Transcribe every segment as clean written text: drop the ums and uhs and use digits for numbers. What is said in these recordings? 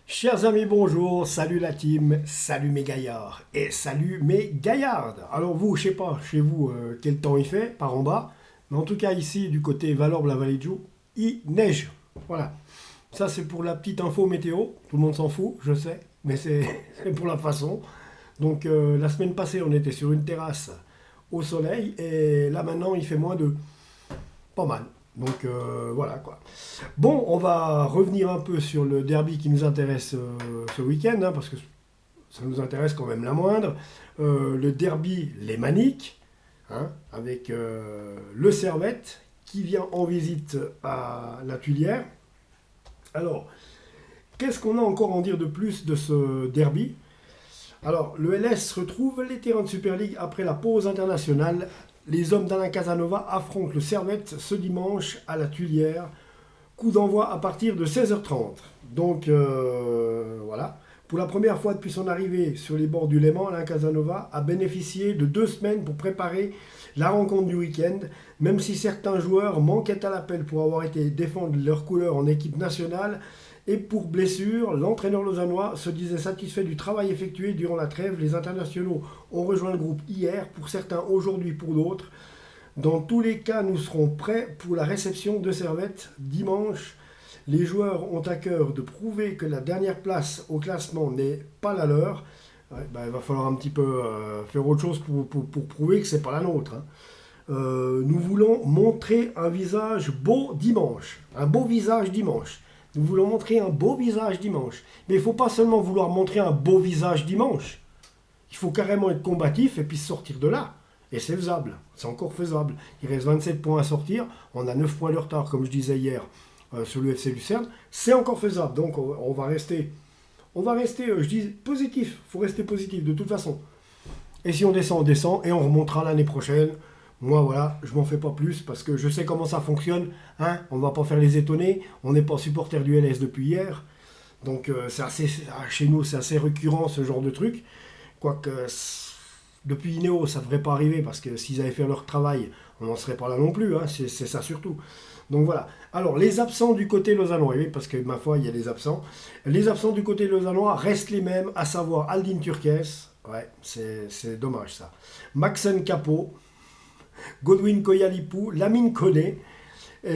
Chers amis, bonjour, salut la team, salut mes gaillards et salut mes gaillardes. Alors vous, je sais pas chez vous quel temps il fait par en bas, mais en tout cas ici du côté Valorbe-la-Vallée de Joux, il neige. Voilà, ça c'est pour la petite info météo, tout le monde s'en fout, je sais, mais c'est c'est pour la façon. Donc la semaine passée on était sur une terrasse au soleil et là maintenant il fait moins de pas mal. Donc voilà quoi. Bon, on va revenir un peu sur le derby qui nous intéresse ce week-end, hein, parce que ça nous intéresse quand même la moindre. Le derby lémanique, hein, avec le Servette qui vient en visite à la Tuilière. Alors, qu'est-ce qu'on a encore à en dire de plus de ce derby? Alors, le LS retrouve les terrains de Super League après la pause internationale. Les hommes d'Alain Casanova affrontent le Servette ce dimanche à la Tuilière. Coup d'envoi à partir de 16h30. Donc voilà. Pour la première fois depuis son arrivée sur les bords du Léman, Alain Casanova a bénéficié de 2 semaines pour préparer la rencontre du week-end, même si certains joueurs manquaient à l'appel pour avoir été défendre leurs couleurs en équipe nationale. Et pour blessure, l'entraîneur lausannois se disait satisfait du travail effectué durant la trêve. Les internationaux ont rejoint le groupe hier, pour certains aujourd'hui pour d'autres. Dans tous les cas, nous serons prêts pour la réception de Servette dimanche. Les joueurs ont à cœur de prouver que la dernière place au classement n'est pas la leur. Ouais, ben, il va falloir un petit peu faire autre chose pour prouver que c'est pas la nôtre, hein. Nous voulons montrer un visage beau dimanche. Un beau visage dimanche. Nous voulons montrer un beau visage dimanche. Mais il ne faut pas seulement vouloir montrer un beau visage dimanche. Il faut carrément être combatif et puis sortir de là. Et c'est faisable, c'est encore faisable. Il reste 27 points à sortir, on a 9 points de retard, comme je disais hier, sur le FC Lucerne. C'est encore faisable, donc on va rester, je dis positif, il faut rester positif de toute façon. Et si on descend, on descend, et on remontera l'année prochaine. Moi, voilà, je m'en fais pas plus, parce que je sais comment ça fonctionne, hein, on ne va pas faire les étonner, on n'est pas supporter du LS depuis hier, donc chez nous, c'est assez récurrent ce genre de truc. Quoique, depuis Inéo, ça ne devrait pas arriver parce que s'ils avaient fait leur travail, on n'en serait pas là non plus, hein, c'est ça surtout. Donc voilà. Alors, les absents du côté lausannois, oui, parce que ma foi, il y a des absents. Les absents du côté lausannois restent les mêmes, à savoir Aldin Turques, ouais, c'est dommage ça. Maxen Capot, Godwin Koyalipou, Lamine Koné,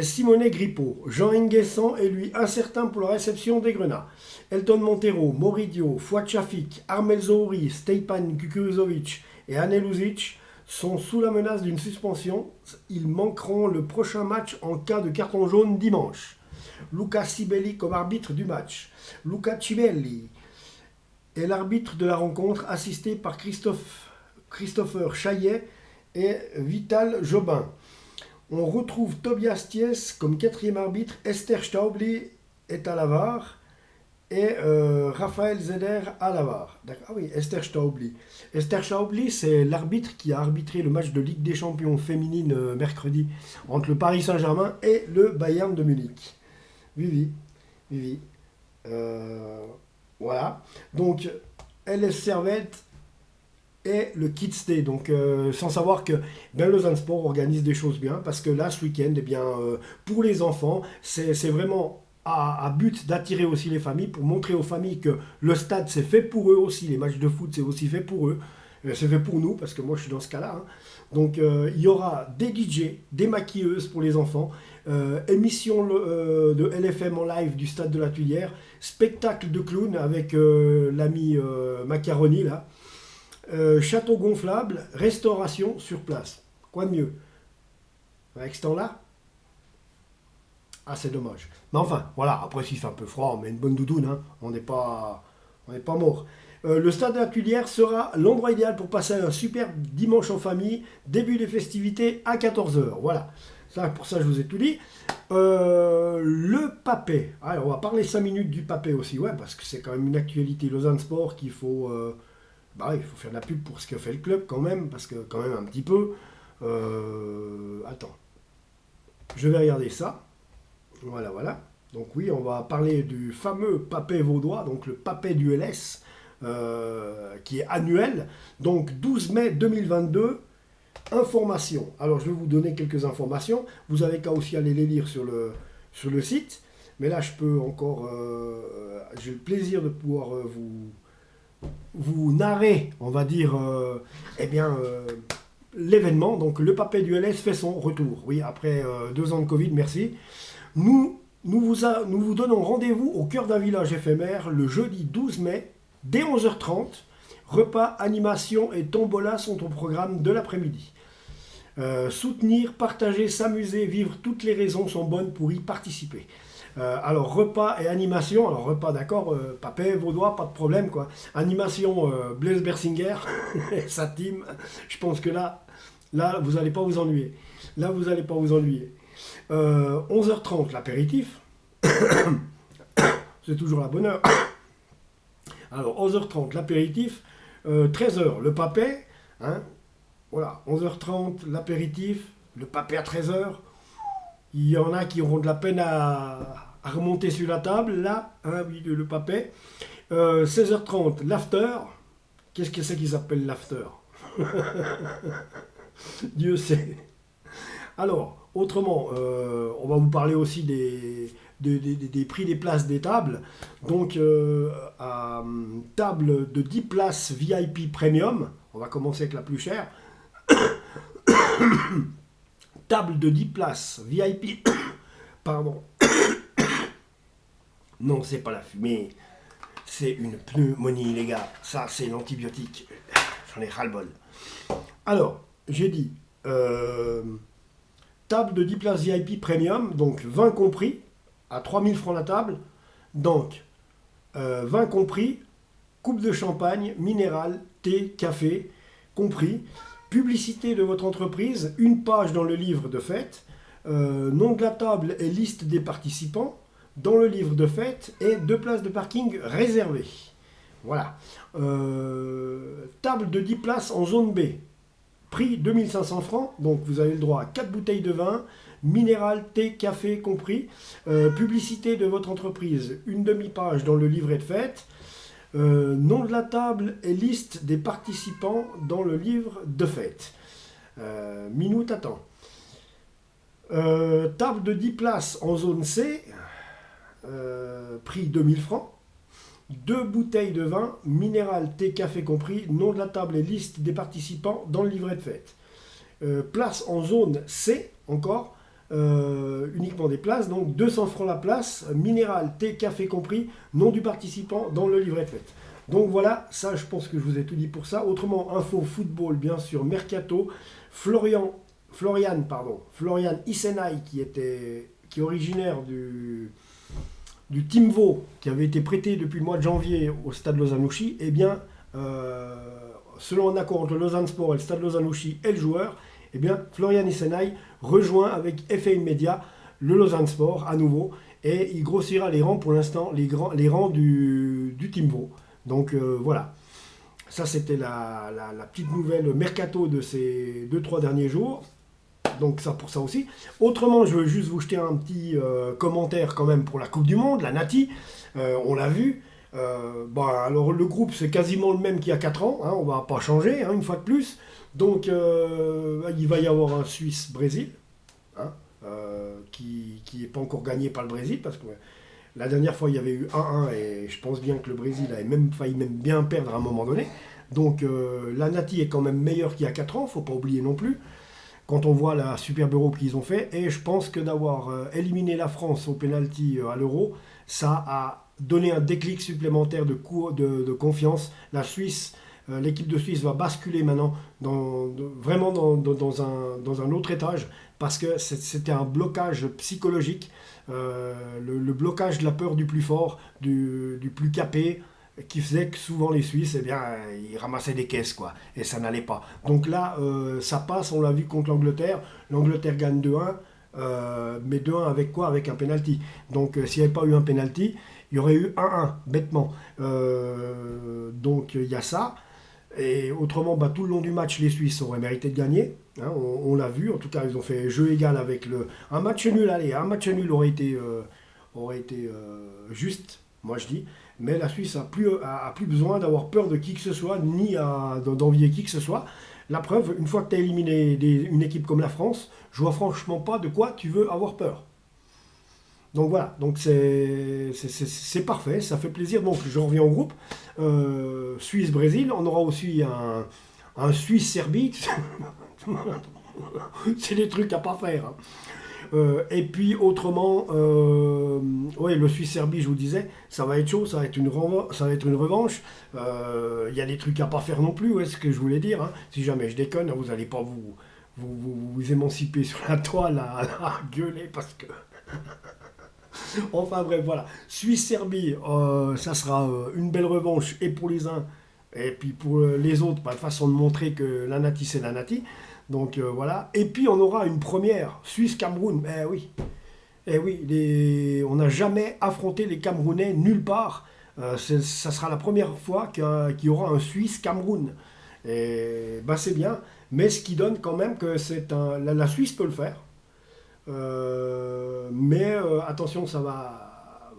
Simone Grippo, Jean Nguessan est lui incertain pour la réception des Grenats. Elton Montero, Moridio, Fouad Chafik, Armel Zouri, Stepan Kukuzovic et Anel Uzic sont sous la menace d'une suspension. Ils manqueront le prochain match en cas de carton jaune dimanche. Luca Sibelli comme arbitre du match. Luca Cibelli est l'arbitre de la rencontre, assisté par Christopher Chaillet et Vital Jobin. On retrouve Tobias Thies comme quatrième arbitre, Esther Staubli est à la VAR et Raphaël Zeder à la VAR. Ah oui, Esther Staubli. Esther Staubli, c'est l'arbitre qui a arbitré le match de Ligue des Champions féminine mercredi entre le Paris Saint-Germain et le Bayern de Munich. Vivi, Vivi. Voilà. Donc, LS Servette et le Kids Day. Donc, sans savoir que Lausanne Sport organise des choses bien, parce que là, ce week-end, eh bien, pour les enfants, c'est vraiment à but d'attirer aussi les familles, pour montrer aux familles que le stade, c'est fait pour eux aussi. Les matchs de foot, c'est aussi fait pour eux. C'est fait pour nous, parce que moi, je suis dans ce cas-là, hein. Donc, il y aura des DJ, des maquilleuses pour les enfants, émission de LFM en live du stade de la Tuilière, spectacle de clown avec l'ami Macaroni, là. Château gonflable, restauration sur place. Quoi de mieux? Avec ce temps-là? Ah, c'est dommage. Mais enfin, voilà, après s'il fait un peu froid, on met une bonne doudoune, hein. On n'est pas mort. Le stade de la Tuilière sera l'endroit idéal pour passer un super dimanche en famille, début des festivités à 14h. Voilà. Ça, pour ça, je vous ai tout dit. Le papé. Alors, on va parler 5 minutes du papé aussi, ouais, parce que c'est quand même une actualité Lausanne Sport qu'il faut... bah, il faut faire de la pub pour ce que fait le club quand même, parce que quand même un petit peu. Attends, je vais regarder ça. Voilà, voilà. Donc oui, on va parler du fameux papé vaudois, donc le papé du LS, qui est annuel. Donc 12 mai 2022, information. Alors je vais vous donner quelques informations. Vous avez qu'à aussi aller les lire sur le site. Mais là, je peux encore... j'ai le plaisir de pouvoir vous narrer, on va dire, eh bien, l'événement. Donc, le Papet du LS fait son retour. Oui, après 2 ans de Covid, merci. Nous vous donnons rendez-vous au cœur d'un village éphémère le jeudi 12 mai, dès 11h30. Repas, animation et tombola sont au programme de l'après-midi. Soutenir, partager, s'amuser, vivre, toutes les raisons sont bonnes pour y participer. Alors repas et animation, alors repas d'accord, Papet, Vaudois, pas de problème quoi. Animation, Blaise Bersinger, sa team, je pense que là vous n'allez pas vous ennuyer. Là vous n'allez pas vous ennuyer. 11h30 l'apéritif, c'est toujours la bonne heure. Alors 11h30 l'apéritif, 13h le Papet, hein, voilà, 11h30 l'apéritif, le Papet à 13h. Il y en a qui auront de la peine à remonter sur la table, là, hein, oui, le Papet. 16h30, l'after. Qu'est-ce que c'est qui s'appelle l'after? Dieu sait. Alors, autrement, on va vous parler aussi des prix des places des tables. Donc, à table de 10 places VIP Premium, on va commencer avec la plus chère. Table de 10 places VIP. Pardon. Non, c'est pas la fumée. C'est une pneumonie, les gars. Ça, c'est l'antibiotique. J'en ai ras-le-bol. Alors, j'ai dit table de 10 places VIP Premium, donc 20 compris, à 3000 francs la table. Donc, 20 compris, coupe de champagne, minéral, thé, café, compris. Publicité de votre entreprise, une page dans le livre de fête, nom de la table et liste des participants dans le livre de fête et 2 places de parking réservées. Voilà. Table de 10 places en zone B. Prix 2500 francs, donc vous avez le droit à 4 bouteilles de vin, minéral, thé, café compris. Publicité de votre entreprise, une demi-page dans le livret de fête. Nom de la table et liste des participants dans le livre de fête. Minute attend. Table de 10 places en zone C, prix 2000 francs. 2 bouteilles de vin, minéral, thé, café compris. Nom de la table et liste des participants dans le livret de fête. Place en zone C, encore. Uniquement des places, donc 200 francs la place, minéral, thé, café compris, nom du participant dans le livret de fête. Donc voilà, ça je pense que je vous ai tout dit pour ça. Autrement, info football, bien sûr, Mercato, Florian Isenay, qui est originaire du Team Vaud, qui avait été prêté depuis le mois de janvier au Stade Lausanne-Ouchy, eh bien, selon un accord entre Lausanne Sport et le Stade Lausanne-Ouchy et le joueur, eh bien, Florian Isenay rejoint avec FA Media le Lausanne Sport à nouveau et il grossira les rangs pour l'instant, les rangs du Team Vaud. Donc voilà, ça c'était la petite nouvelle mercato de ces 2-3 derniers jours. Donc ça pour ça aussi. Autrement, je veux juste vous jeter un petit commentaire quand même pour la Coupe du Monde, la Nati. On l'a vu. Alors le groupe c'est quasiment le même qu'il y a 4 ans, hein, on va pas changer une fois de plus. Donc il va y avoir un Suisse-Brésil, hein, qui n'est pas encore gagné par le Brésil, parce que la dernière fois il y avait eu 1-1 et je pense bien que le Brésil avait même failli bien perdre à un moment donné. Donc la Nati est quand même meilleure qu'il y a 4 ans, faut pas oublier non plus, quand on voit la Superbe Euro qu'ils ont fait. Et je pense que d'avoir éliminé la France au penalty à l'Euro, ça a donné un déclic supplémentaire de confiance. La Suisse, l'équipe de Suisse va basculer maintenant vraiment dans un autre étage, parce que c'était un blocage psychologique, le blocage de la peur du plus fort, du plus capé, qui faisait que souvent les Suisses, eh bien, ils ramassaient des caisses, quoi, et ça n'allait pas. Donc là, ça passe, on l'a vu contre l'Angleterre. L'Angleterre gagne 2-1, mais 2-1 avec quoi? Avec un penalty. Donc s'il n'y avait pas eu un penalty, il y aurait eu 1-1, bêtement. Donc il y a ça. Et autrement, tout le long du match, les Suisses auraient mérité de gagner. Hein, on l'a vu, en tout cas, ils ont fait jeu égal avec un match nul. Allez, un match nul aurait été juste, moi je dis. Mais la Suisse a plus besoin d'avoir peur de qui que ce soit, ni d'envier qui que ce soit. La preuve, une fois que tu as éliminé une équipe comme la France, je vois franchement pas de quoi tu veux avoir peur. Donc voilà, donc c'est parfait, ça fait plaisir. Donc je reviens au groupe. Suisse-Brésil, on aura aussi un Suisse-Serbie. C'est des trucs à pas faire, hein. Et puis autrement, ouais, le Suisse-Serbie, je vous disais, ça va être chaud, ça va être une revanche. Il y a des trucs à pas faire non plus, ouais, c'est ce que je voulais dire, hein. Si jamais je déconne, vous n'allez pas vous émanciper sur la toile à gueuler parce que... Enfin bref, voilà. Suisse-Serbie, ça sera une belle revanche et pour les uns et puis pour les autres, pas de façon de montrer que la Nati c'est la Nati. Donc voilà. Et puis on aura une première, Suisse-Cameroun. Eh oui, on n'a jamais affronté les Camerounais nulle part. Ça sera la première fois qu'il y aura un Suisse-Cameroun. Et bah, c'est bien, mais ce qui donne quand même que la Suisse peut le faire. Mais attention, ça va.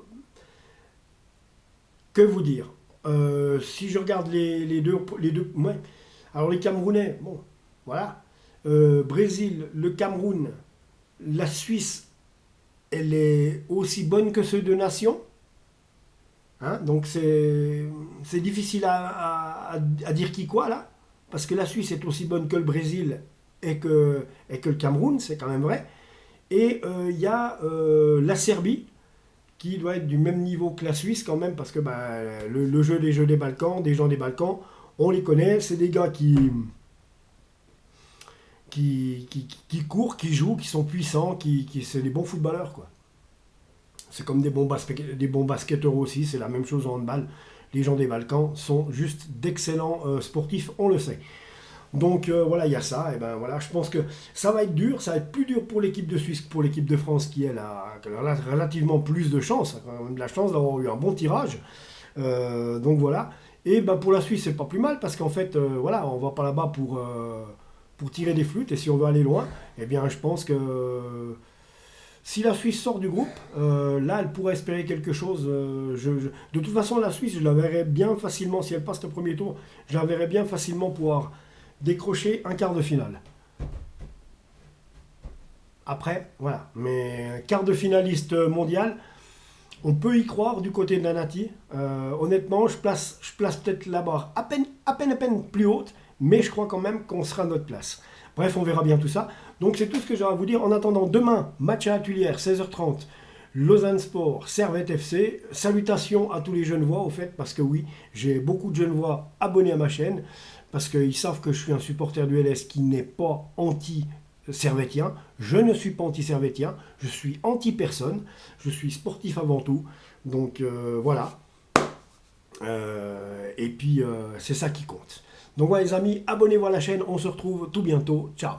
Que vous dire? Si je regarde les deux, ouais. Alors les Camerounais, bon, voilà. Brésil, le Cameroun, la Suisse, elle est aussi bonne que ceux de nation. Hein, donc c'est difficile à dire qui quoi là, parce que la Suisse est aussi bonne que le Brésil et que le Cameroun, c'est quand même vrai. Et il y a la Serbie, qui doit être du même niveau que la Suisse quand même, parce que bah, le jeu des jeux des Balkans, des gens des Balkans, on les connaît, c'est des gars qui courent, qui jouent, qui sont puissants, c'est des bons footballeurs, quoi. C'est comme des bons basketteurs aussi, c'est la même chose en handball. Les gens des Balkans sont juste d'excellents sportifs, on le sait. Donc voilà, il y a ça. Et ben voilà, je pense que ça va être dur, ça va être plus dur pour l'équipe de Suisse que pour l'équipe de France qui elle a relativement plus de chance, a quand même de la chance d'avoir eu un bon tirage. Donc voilà. Et ben pour la Suisse c'est pas plus mal parce qu'en fait voilà, on va pas là-bas pour tirer des flûtes et si on veut aller loin, eh bien je pense que si la Suisse sort du groupe, là elle pourrait espérer quelque chose. De toute façon la Suisse je la verrais bien facilement si elle passe le premier tour, je la verrais bien facilement pouvoir décrocher un quart de finale. Après, voilà. Mais quart de finaliste mondial, on peut y croire du côté de la Nati. Honnêtement, je place peut-être la barre à peine plus haute, mais je crois quand même qu'on sera à notre place. Bref, on verra bien tout ça. Donc c'est tout ce que j'ai à vous dire. En attendant, demain, match à la Tuilière, 16h30. Lausanne Sport, Servette FC. Salutations à tous les Genevois, au fait, parce que oui, j'ai beaucoup de Genevois abonnés à ma chaîne, parce qu'ils savent que je suis un supporter du LS qui n'est pas anti-servettien. Je ne suis pas anti-servettien, je suis anti-personne, je suis sportif avant tout. Donc voilà. Et puis c'est ça qui compte. Donc voilà les amis, abonnez-vous à la chaîne, on se retrouve tout bientôt. Ciao.